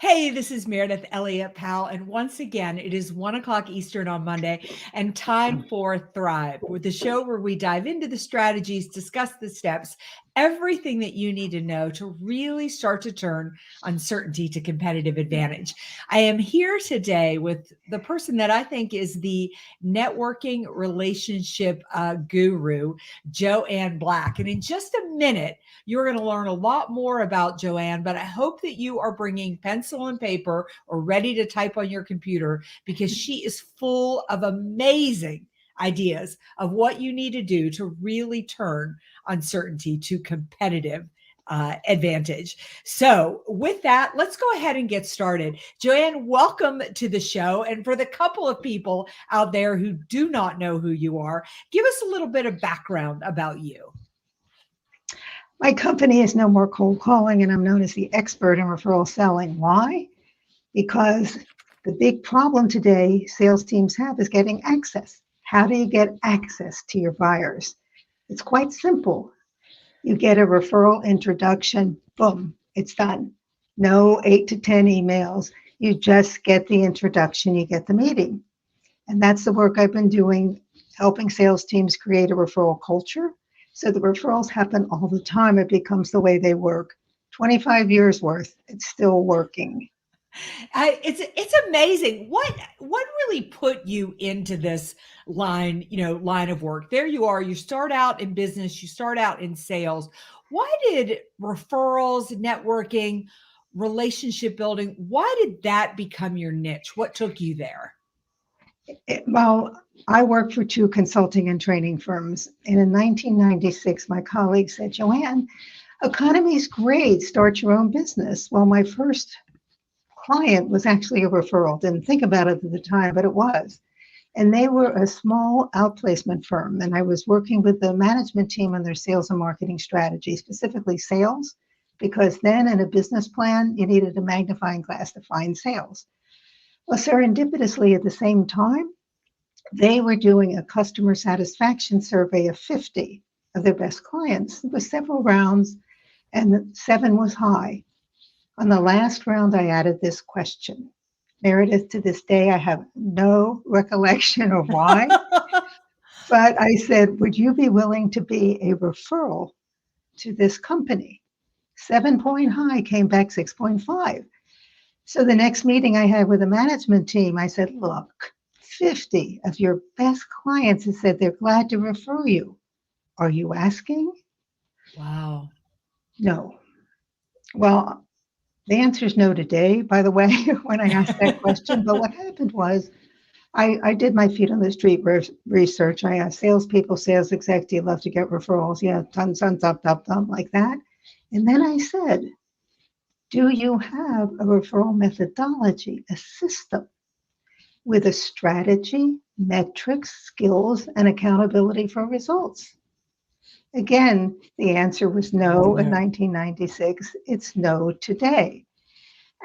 Hey, this is Meredith Elliott Powell, and once again, it is 1 o'clock Eastern on Monday, and time for Thrive, with the show where we dive into the strategies, discuss the steps, everything that you need to know to really start to turn uncertainty to competitive advantage. I am here today with the person that I think is the networking relationship guru, Joanne Black. And in just a minute, you're going to learn a lot more about Joanne, but I hope that you are bringing pencil and paper or ready to type on your computer because she is full of amazing ideas of what you need to do to really turn uncertainty to competitive advantage. So, with that, let's go ahead and get started. Joanne, welcome to the show. And for the couple of people out there who do not know who you are, give us a little bit of background about you. My company is No More Cold Calling, and I'm known as the expert in referral selling. Why? Because the big problem today sales teams have is getting access. How do you get access to your buyers? It's quite simple. You get a referral introduction, boom, it's done. No 8 to 10 emails. You just get the introduction, you get the meeting. And that's the work I've been doing, helping sales teams create a referral culture. So the referrals happen all the time. It becomes the way they work. 25 years worth, it's still working. It's amazing what really put you into this line of work. There you are. You start out in business. You start out in sales. Why did referrals, networking, relationship building? Why did that become your niche? What took you there? Well, I worked for two consulting and training firms. And in 1996, my colleague said, Joanne, economy's great. Start your own business. Well, my first client was actually a referral. Didn't think about it at the time, but it was. And they were a small outplacement firm. And I was working with the management team on their sales and marketing strategy, specifically sales, because then in a business plan, you needed a magnifying glass to find sales. Well, serendipitously at the same time, they were doing a customer satisfaction survey of 50 of their best clients. There were several rounds, and 7 was high. On the last round, I added this question. Meredith, to this day, I have no recollection of why, but I said, would you be willing to be a referral to this company? 7-point high came back 6.5. So the next meeting I had with the management team, I said, look, 50 of your best clients have said they're glad to refer you. Are you asking? Wow. No. Well, the answer is no today, by the way, when I asked that question. But what happened was I did my feet on the street research. I asked salespeople, sales exec, do you love to get referrals? Yeah, tons, tons, up, like that. And then I said, do you have a referral methodology, a system with a strategy, metrics, skills, and accountability for results? Again, the answer was no in No. 1996. It's no today.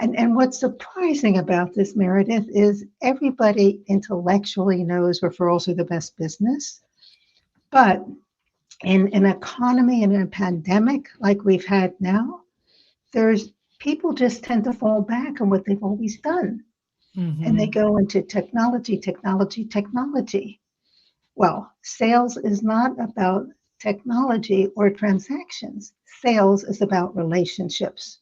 And what's surprising about this, Meredith, is everybody intellectually knows referrals are the best business. But in an economy and in a pandemic like we've had now, there's people just tend to fall back on what they've always done. And they Mhm. go into technology, technology, technology. Well, sales is not about technology or transactions. Sales is about relationships.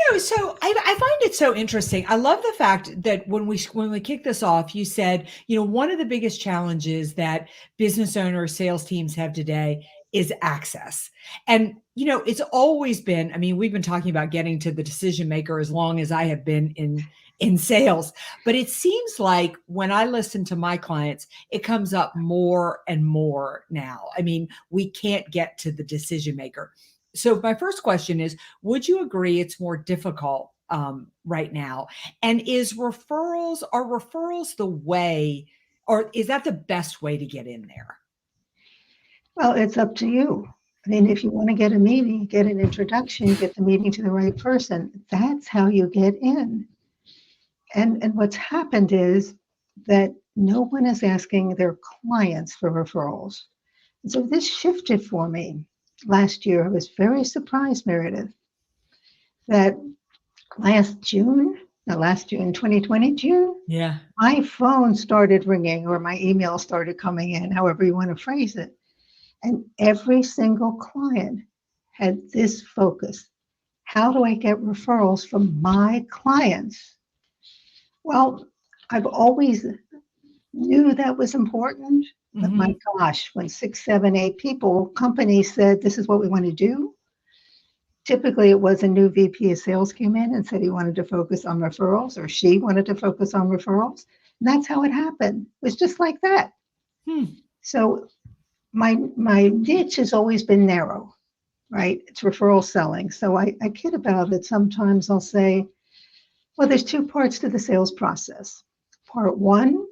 So I find it so interesting. I love the fact that when we kick this off, you said, one of the biggest challenges that business owners, sales teams have today is access. And it's always been, I mean, we've been talking about getting to the decision maker as long as I have been in sales, but it seems like when I listen to my clients, it comes up more and more now. I mean, we can't get to the decision maker. So my first question is, would you agree it's more difficult right now? And are referrals the way, or is that the best way to get in there? Well, it's up to you. I mean, if you want to get a meeting, get an introduction, get the meeting to the right person. That's how you get in. And what's happened is that no one is asking their clients for referrals. And so this shifted for me last year. I was very surprised, Meredith. that last June, 2020 June, Yeah. my phone started ringing or my email started coming in, however you want to phrase it. And every single client had this focus. How do I get referrals from my clients? Well, I've always knew that was important, but my Mhm. gosh, when 6, 7, 8 companies said, this is what we want to do, typically it was a new VP of sales came in and said he wanted to focus on referrals or she wanted to focus on referrals. And that's how it happened. It was just like that. Hmm. So my niche has always been narrow, right? It's referral selling. So I kid about it. Sometimes I'll say, well, there's two parts to the sales process. Part one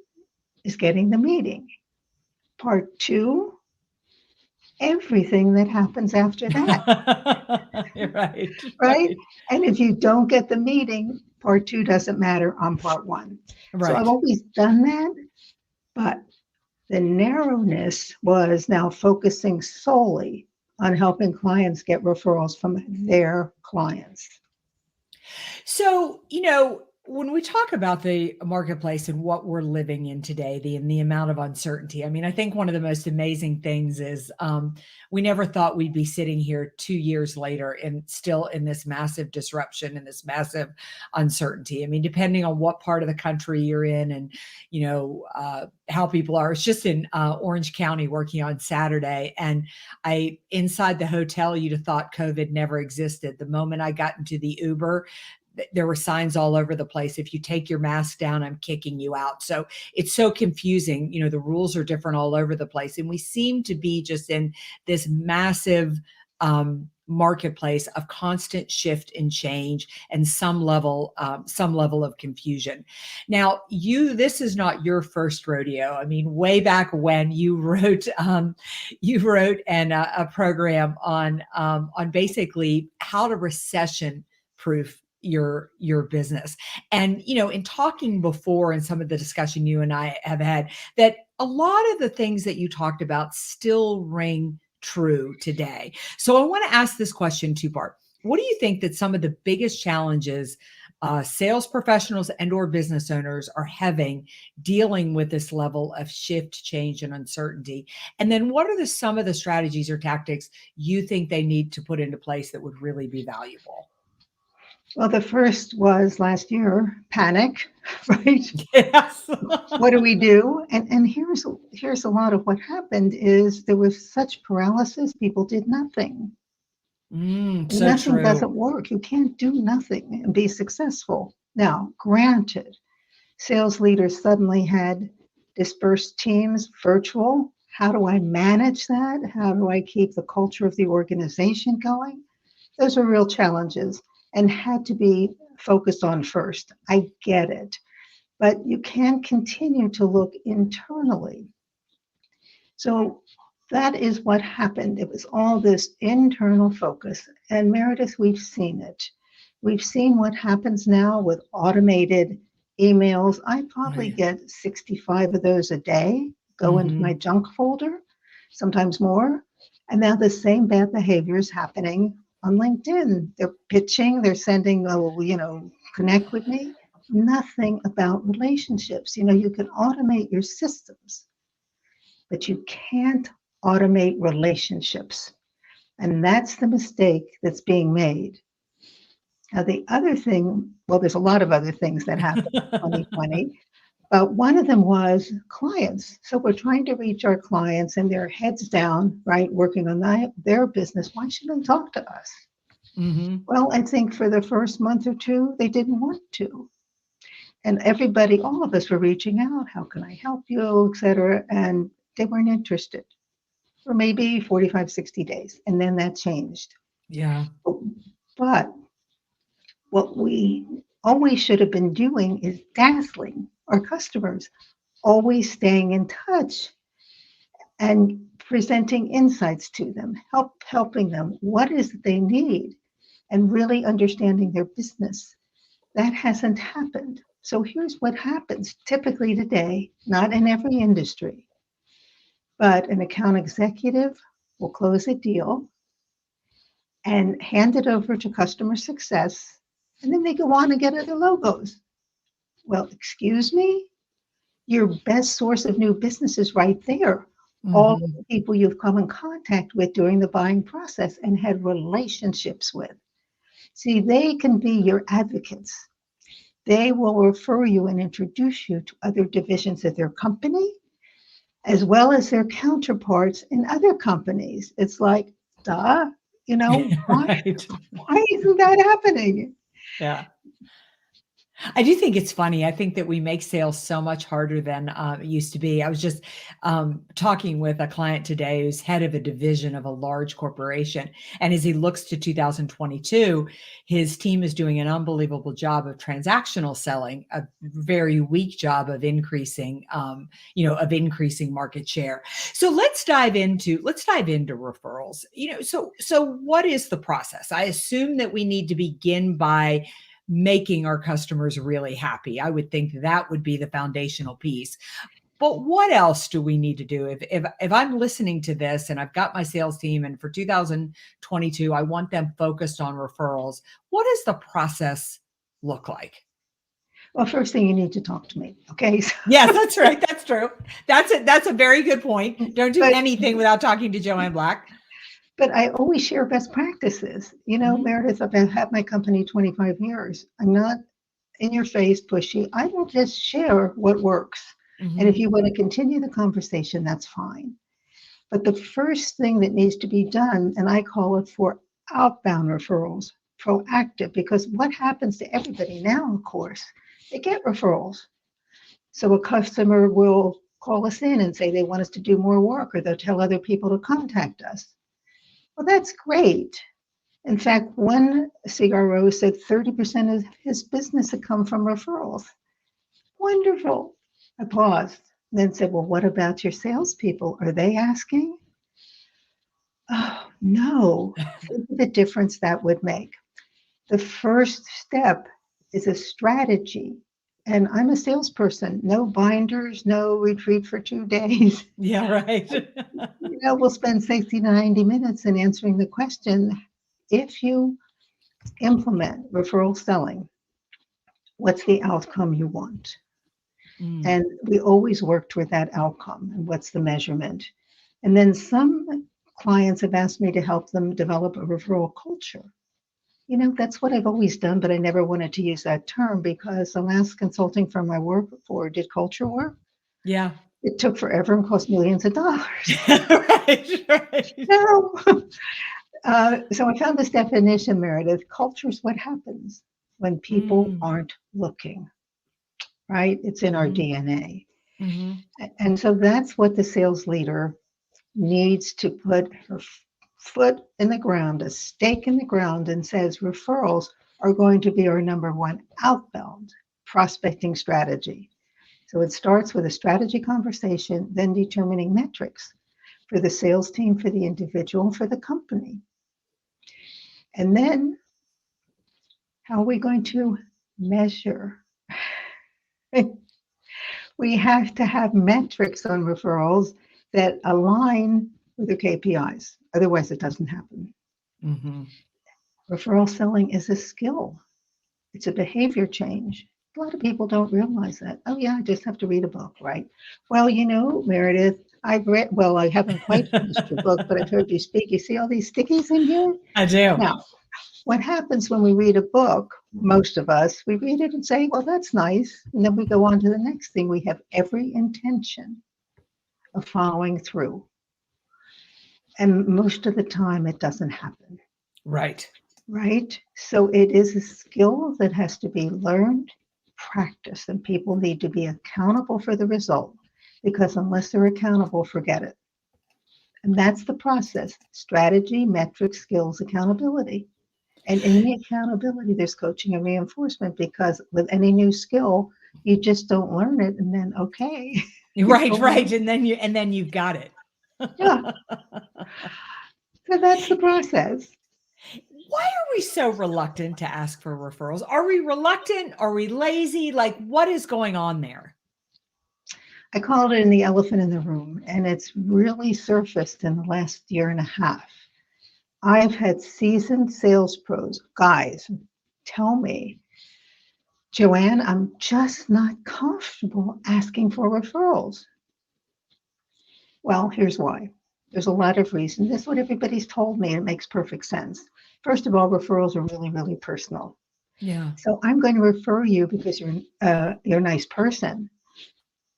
is getting the meeting. Part two, everything that happens after that, You're right. right? Right. And if you don't get the meeting, part two doesn't matter on part one. So I've Right. always done that, but the narrowness was now focusing solely on helping clients get referrals from their clients. So, when we talk about the marketplace and what we're living in today, the amount of uncertainty, I mean, I think one of the most amazing things is we never thought we'd be sitting here 2 years later and still in this massive disruption and this massive uncertainty. I mean, depending on what part of the country you're in and, how people are. It's just in Orange County working on Saturday. And inside the hotel, you'd have thought COVID never existed. The moment I got into the Uber, there were signs all over the place. If you take your mask down, I'm kicking you out. So it's so confusing. The rules are different all over the place. And we seem to be just in this massive marketplace of constant shift and change and some level of confusion. Now, this is not your first rodeo. I mean, way back when you wrote a program on basically how to recession proof your business. And in talking before and some of the discussion you and I have had, that a lot of the things that you talked about still ring true today. So I want to ask this question two-part. What do you think that some of the biggest challenges sales professionals and or business owners are having dealing with this level of shift, change, and uncertainty? And then what are some of the strategies or tactics you think they need to put into place that would really be valuable? Well, the first was last year, panic, right? Yes. What do we do? And here's a lot of what happened is there was such paralysis, people did nothing. So Nothing true. doesn't work. You can't do nothing and be successful. Now, granted, sales leaders suddenly had dispersed teams, virtual. How do I manage that? How do I keep the culture of the organization going? Those are real challenges and had to be focused on first. I get it. But you can continue to look internally. So that is what happened. It was all this internal focus. And Meredith, we've seen it. We've seen what happens now with automated emails. I probably Right. get 65 of those a day, go into my Mhm. junk folder, sometimes more. And now the same bad behavior is happening on LinkedIn. They're pitching, they're sending, oh, connect with me. Nothing about relationships. You can automate your systems, but you can't automate relationships. And that's the mistake that's being made. Now, the other thing, well, there's a lot of other things that happened in 2020, but one of them was clients. So we're trying to reach our clients and they're heads down, right, working on their business. Why should they talk to us? Mhm. Well, I think for the first month or two, they didn't want to. And everybody, all of us were reaching out. How can I help you, et cetera? And they weren't interested for maybe 45, 60 days. And then that changed. Yeah. But what we always should have been doing is dazzling our customers, always staying in touch and presenting insights to them, helping them what is it they need and really understanding their business. That hasn't happened. So here's what happens typically today, not in every industry, but an account executive will close a deal and hand it over to customer success. And then they go on and get other logos. Well, excuse me? Your best source of new business is right there. All of Mhm. the people you've come in contact with during the buying process and had relationships with. See, they can be your advocates. They will refer you and introduce you to other divisions of their company, as well as their counterparts in other companies. It's like, duh, Right. why isn't that happening? Yeah. I do think it's funny. I think that we make sales so much harder than it used to be. I was just talking with a client today who's head of a division of a large corporation. And as he looks to 2022, his team is doing an unbelievable job of transactional selling, a very weak job of increasing, of increasing market share. So let's dive into referrals. So what is the process? I assume that we need to begin by making our customers really happy. I would think that would be the foundational piece. But what else do we need to do? If I'm listening to this and I've got my sales team and for 2022 I want them focused on referrals, what does the process look like? Well, first thing you need to talk to me. Okay. Yes, that's right. That's true. That's a very good point. Don't do but anything without talking to Joanne Black. but I always share best practices. Mhm. Meredith, I've had my company 25 years. I'm not in your face pushy. I will just share what works. And if Mhm. you want to continue the conversation, that's fine. But the first thing that needs to be done, and I call it for outbound referrals, proactive, because what happens to everybody now, of course, they get referrals. So a customer will call us in and say they want us to do more work, or they'll tell other people to contact us. Well, that's great. In fact, one CRO said 30% of his business had come from referrals. Wonderful. I paused, then said, well, what about your salespeople? Are they asking? Oh, no. Think of the difference that would make. The first step is a strategy. And I'm a salesperson, no binders, no retreat for 2 days. Yeah, right. We'll spend 60 to 90 minutes in answering the question. If you implement referral selling, what's the outcome you want? Mm. And we always work toward that outcome. And what's the measurement? And then some clients have asked me to help them develop a referral culture. That's what I've always done, but I never wanted to use that term because the last consulting firm I worked for did culture work. Yeah. It took forever and cost millions of dollars. Right, right. No. So I found this definition, Meredith. Culture is what happens when people Mm. aren't looking, right? It's in our Mhm. DNA. Mhm. And so that's what the sales leader needs to put her foot in the ground, a stake in the ground, and says referrals are going to be our number one outbound prospecting strategy. So it starts with a strategy conversation, then determining metrics for the sales team, for the individual, for the company. And then how are we going to measure? We have to have metrics on referrals that align with the KPIs. Otherwise, it doesn't happen. Mhm. Referral selling is a skill. It's a behavior change. A lot of people don't realize that. Oh, yeah, I just have to read a book, right? Well, Meredith, I haven't quite finished your book, but I've heard you speak. You see all these stickies in here? I do. Now, what happens when we read a book, most of us, we read it and say, well, that's nice. And then we go on to the next thing. We have every intention of following through. And most of the time, it doesn't happen, Right. right? So it is a skill that has to be learned, practiced, and people need to be accountable for the result because unless they're accountable, forget it. And that's the process: strategy, metrics, skills, accountability. And in the accountability, there's coaching and reinforcement because with any new skill, you just don't learn it and then, okay, you Right, go right. on. And then you've got it. Yeah. So that's the process. Why are we so reluctant to ask for referrals? Are we reluctant? Are we lazy? Like, what is going on there? I called it the elephant in the room, and it's really surfaced in the last year and a half. I've had seasoned sales pros, guys, tell me, Joanne, I'm just not comfortable asking for referrals. Well, here's why. There's a lot of reasons. That's what everybody's told me. It makes perfect sense. First of all, referrals are really, really personal. Yeah. So I'm going to refer you because you're a nice person,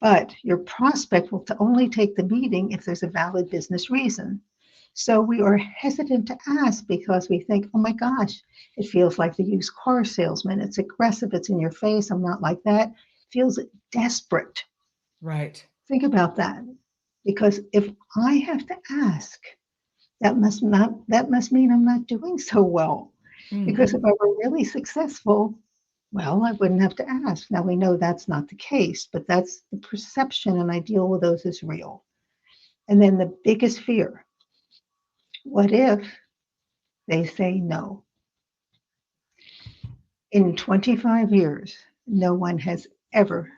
but your prospect will only take the meeting if there's a valid business reason. So we are hesitant to ask because we think, oh my gosh, it feels like the used car salesman. It's aggressive. It's in your face. I'm not like that. It feels desperate. Right. Think about that. Because if I have to ask, that must mean I'm not doing so well. Because if Mhm. I were really successful, well, I wouldn't have to ask. Now we know that's not the case, but that's the perception, and I deal with those as real. And then the biggest fear, what if they say no? In 25 years, no one has ever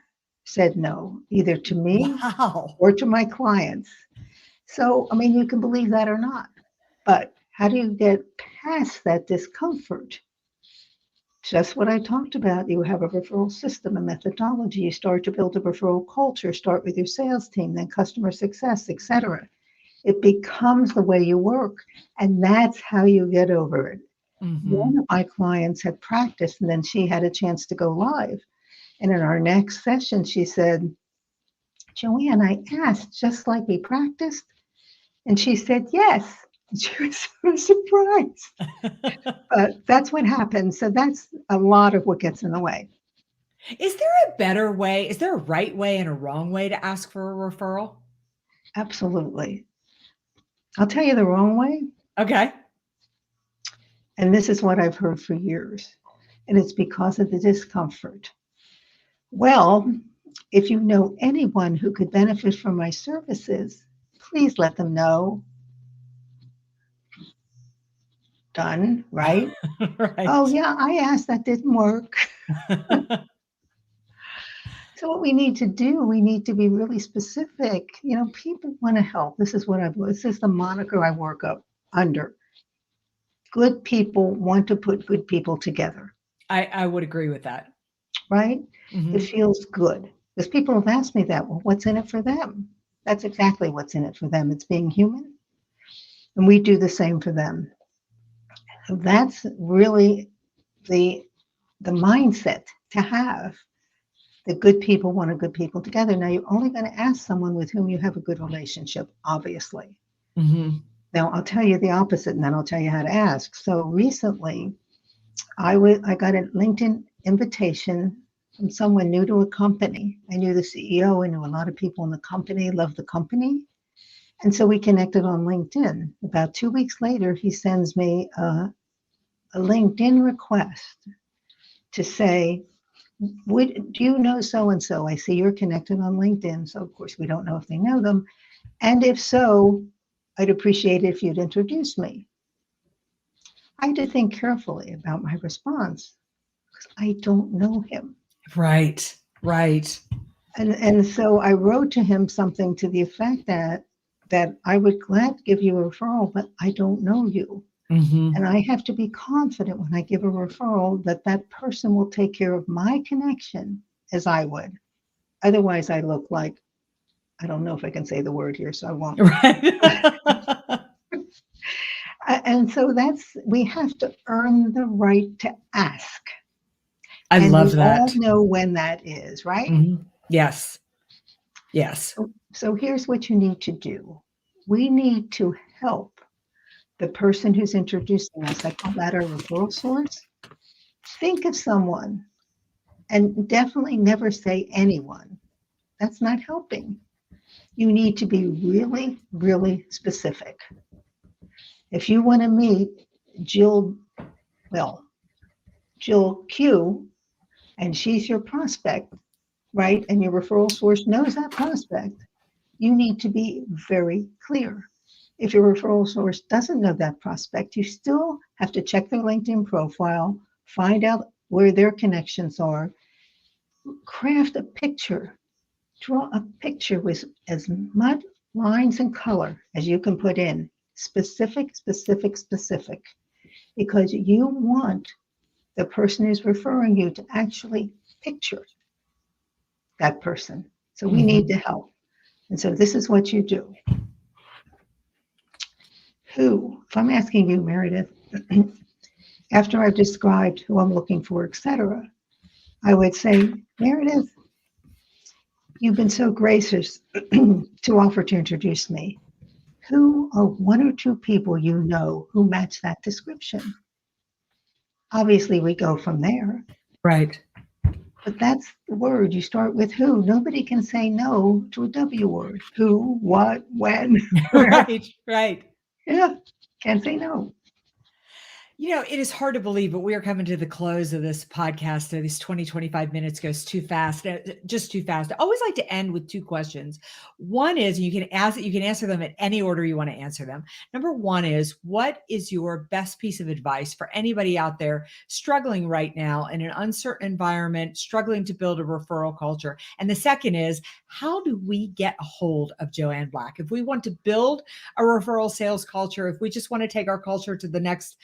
said no, either to me Wow. or to my clients. So, I mean, you can believe that or not, but how do you get past that discomfort? Just what I talked about. You have a referral system, a methodology. You start to build a referral culture, start with your sales team, then customer success, etc. It becomes the way you work, and that's how you get over it. One Mhm. of my clients had practiced, and then she had a chance to go live. And in our next session, she said, Joanne, I asked just like we practiced. And she said, yes. And she was so surprised. But that's what happens. So that's a lot of what gets in the way. Is there a better way? Is there a right way and a wrong way to ask for a referral? Absolutely. I'll tell you the wrong way. Okay. And this is what I've heard for years. And it's because of the discomfort. Well, if you know anyone who could benefit from my services, please let them know. Done, right? Oh, Right. yeah, I asked, that didn't work. So, what we need to do, we need to be really specific. You know, people want to help. This is the moniker I work up under. Good people want to put good people together, I would agree with that. right? It Mhm. feels good. Because people have asked me that. Well, what's in it for them? That's exactly what's in it for them. It's being human. And we do the same for them. So that's really the the mindset to have. The good people want a good people together. Now you're only going to ask someone with whom you have a good relationship, obviously. Mhm. Now I'll tell you the opposite, and then I'll tell you how to ask. So recently, I got a LinkedIn invitation from someone new to a company. I knew the CEO. I knew a lot of people in the company. Loved the company, and so we connected on LinkedIn. About 2 weeks later, he sends me a LinkedIn request to say, do you know so and so? I see you're connected on LinkedIn. So, of course, we don't know if they know them. And if so, I'd appreciate it if you'd introduce me. I had to think carefully about my response because I don't know him. Right. Right. And so I wrote to him something to the effect that I would glad give you a referral, but I don't know you. And Mhm. I have to be confident when I give a referral that that person will take care of my connection as I would. Otherwise, I look like, I don't know if I can say the word here, so I won't. Right. And so we have to earn the right to ask. I And love we all that. know when that is, right? Mhm. Yes. Yes. So here's what you need to do. We need to help the person who's introducing us. I call that our referral source. Think of someone and definitely never say anyone. That's not helping. You need to be really, really specific. If you want to meet Jill, well, Jill Q, and she's your prospect, right? And your referral source knows that prospect, you need to be very clear. If your referral source doesn't know that prospect, you still have to check their LinkedIn profile, find out where their connections are, craft a picture, draw a picture with as much lines and color as you can put in. specific, specific, specific, because you want the person who's referring you to actually picture that person. So we need to help. And so this is what you do. Who, if I'm asking you, Meredith, after I've described who I'm looking for, etc., I would say, Meredith, you've been so gracious to offer to introduce me. Who are one or two people you know who match that description? Obviously, we go from there. Right. But that's the word. You start with who. Nobody can say no to a W word. Who, what, when. Right. Right. Yeah, can't say no. You know, it is hard to believe, but we are coming to the close of this podcast. So these 20, 25 minutes goes too fast, just too fast. I always like to end with two questions. One is you can answer them in any order you want to answer them. Number one is, what is your best piece of advice for anybody out there struggling right now in an uncertain environment, struggling to build a referral culture? And the second is, how do we get a hold of Joanne Black? If we want to build a referral sales culture, if we just want to take our culture to the next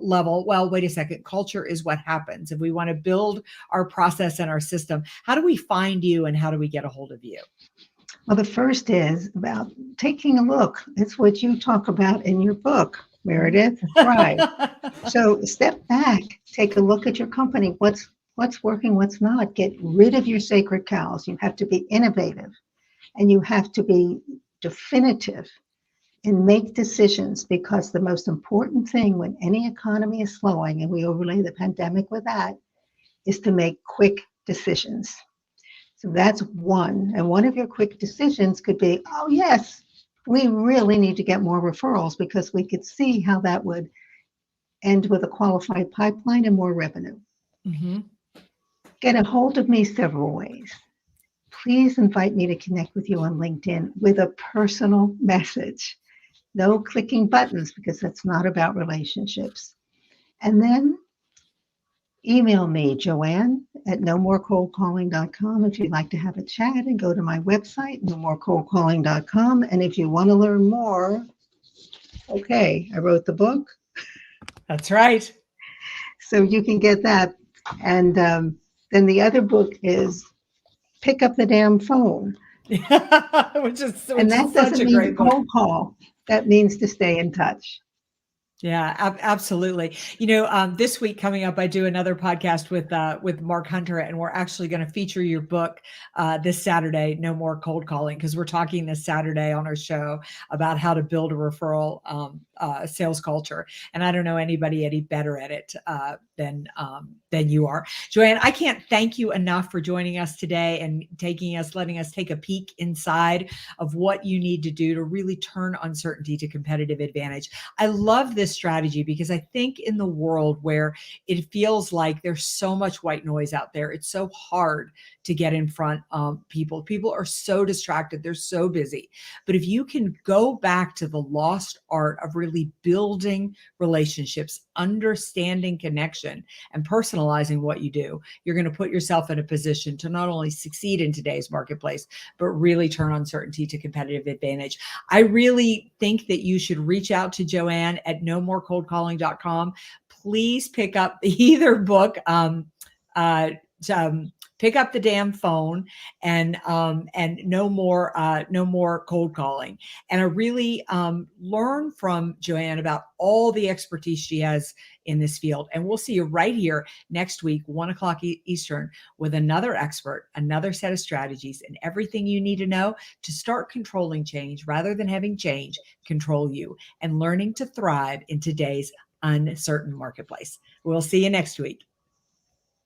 level, well, wait a second, culture is what happens. If we want to build our process and our system, how do we find you and how do we get a hold of you? Well, the first is about taking a look. It's what you talk about in your book, Meredith. Right. So step back, take a look at your company. What's working, what's not. Get rid of your sacred cows. You have to be innovative and you have to be definitive and make decisions, because the most important thing when any economy is slowing, and we overlay the pandemic with that, is to make quick decisions. So that's one. And one of your quick decisions could be, oh, yes, we really need to get more referrals, because we could see how that would end with a qualified pipeline and more revenue. Mm-hmm. Get a hold of me several ways. Please invite me to connect with you on LinkedIn with a personal message. No clicking buttons, because that's not about relationships. And then email me, Joanne, at nomorecoldcalling.com if you'd like to have a chat, and go to my website, nomorecoldcalling.com. And if you want to learn more, okay, I wrote the book. That's right. So you can get that. And then the other book is Pick Up the Damn Phone. which is that doesn't mean to cold call. That means to stay in touch. Yeah, absolutely. You know, this week coming up, I do another podcast with Mark Hunter, and we're actually going to feature your book this Saturday, No More Cold Calling, because we're talking this Saturday on our show about how to build a referral sales culture. And I don't know anybody any better at it than you are. Joanne, I can't thank you enough for joining us today and letting us take a peek inside of what you need to do to really turn uncertainty to competitive advantage. I love this strategy because I think in the world where it feels like there's so much white noise out there, it's so hard to get in front of people. People are so distracted. They're so busy. But if you can go back to the lost art of really building relationships, understanding connection, and personalizing what you do, you're going to put yourself in a position to not only succeed in today's marketplace, but really turn uncertainty to competitive advantage. I really think that you should reach out to Joanne at nomorecoldcalling.com. Please pick up either book, Pick Up the Damn Phone, and no more cold calling. And I really learn from Joanne about all the expertise she has in this field. And we'll see you right here next week, 1:00 Eastern, with another expert, another set of strategies, and everything you need to know to start controlling change rather than having change control you, and learning to thrive in today's uncertain marketplace. We'll see you next week.